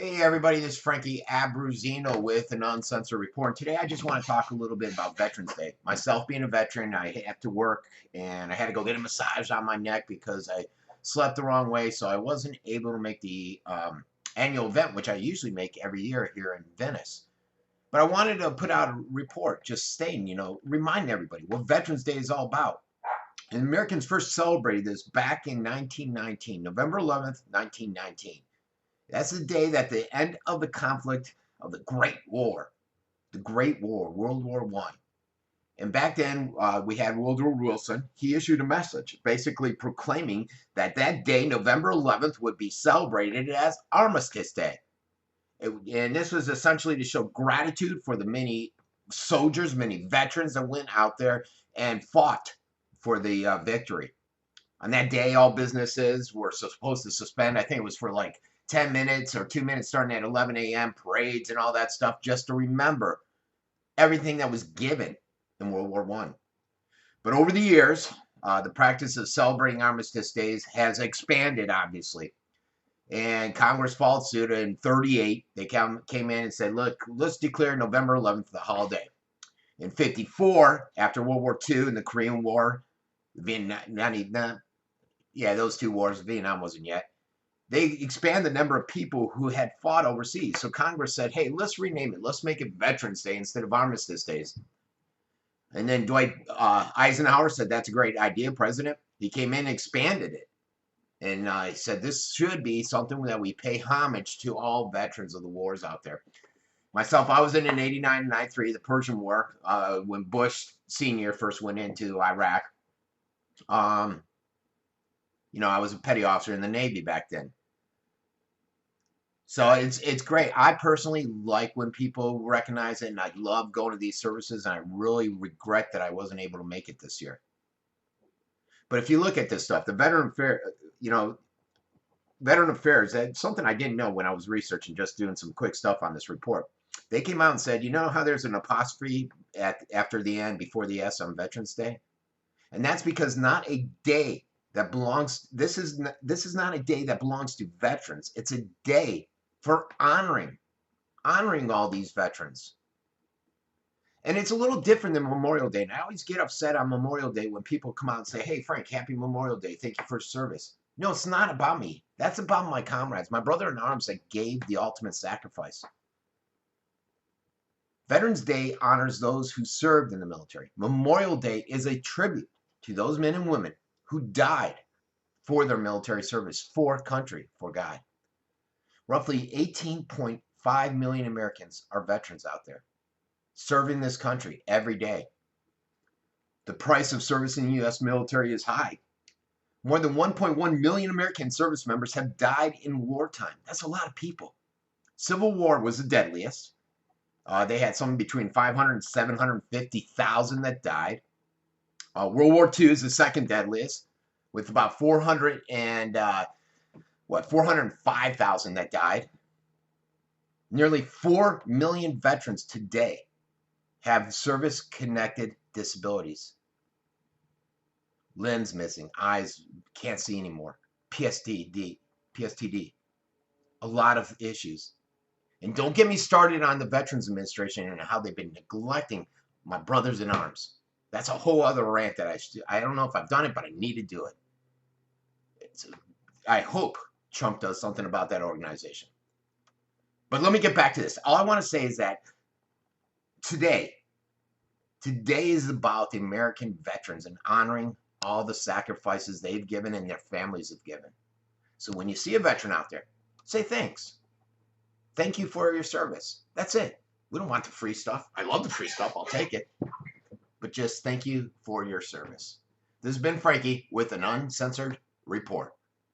Hey everybody, this is Frankie Abbruzzino with an Uncensored Report. Today I just want to talk a little bit about Veterans Day. Myself being a veteran, I have to work and I had to go get a massage on my neck because I slept the wrong way, so I wasn't able to make the annual event, which I usually make every year here in Venice. But I wanted to put out a report just stating, remind everybody what Veterans Day is all about. And Americans first celebrated this back in 1919, November 11th, 1919. That's the day that the end of the conflict of the Great War, World War I. And back then, we had Woodrow Wilson. He issued a message basically proclaiming that that day, November 11th, would be celebrated as Armistice Day. And this was essentially to show gratitude for the many soldiers, many veterans that went out there and fought for the victory. On that day, all businesses were supposed to suspend. I think it was for like 10 minutes or 2 minutes starting at 11 a.m., parades and all that stuff, just to remember everything that was given in World War I. But over the years, the practice of celebrating Armistice Days has expanded, obviously. And Congress followed suit in 1938. They came in and said, look, let's declare November 11th the holiday. In 1954, after World War II and the Korean War, Vietnam, those two wars, Vietnam wasn't yet, they expand the number of people who had fought overseas. So Congress said, hey, let's rename it. Let's make it Veterans Day instead of Armistice Days. And then Dwight Eisenhower said, that's a great idea, President. He came in and expanded it. And he said, this should be something that we pay homage to all veterans of the wars out there. Myself, I was in 89 and 93, the Persian War, when Bush Sr. first went into Iraq. I was a petty officer in the Navy back then. So it's great. I personally like when people recognize it, and I love going to these services, and I really regret that I wasn't able to make it this year. But if you look at this stuff, the Veteran Affairs, that's something I didn't know when I was researching, just doing some quick stuff on this report. They came out and said, you know how there's an apostrophe after the N before the S on Veterans Day? And that's because not a day that belongs, this is not a day that belongs to veterans. It's a day for honoring all these veterans. And it's a little different than Memorial Day. And I always get upset on Memorial Day when people come out and say, hey, Frank, happy Memorial Day. Thank you for service. No, it's not about me. That's about my comrades, my brother in arms that gave the ultimate sacrifice. Veterans Day honors those who served in the military. Memorial Day is a tribute to those men and women who died for their military service, for country, for God. Roughly 18.5 million Americans are veterans out there, serving this country every day. The price of service in the U.S. military is high. More than 1.1 million American service members have died in wartime. That's a lot of people. Civil War was the deadliest. They had something between 500 and 750,000 that died. World War II is the second deadliest, with about 405,000 that died. Nearly 4 million veterans today have service-connected disabilities. Limbs missing, eyes can't see anymore, PTSD, a lot of issues. And don't get me started on the Veterans Administration and how they've been neglecting my brothers in arms. That's a whole other rant that I don't know if I've done it, but I need to do it. I hope Trump does something about that organization. But let me get back to this. All I want to say is that today is about the American veterans and honoring all the sacrifices they've given and their families have given. So when you see a veteran out there, say thanks. Thank you for your service. That's it. We don't want the free stuff. I love the free stuff. I'll take it. But just thank you for your service. This has been Frankie with an Uncensored Report.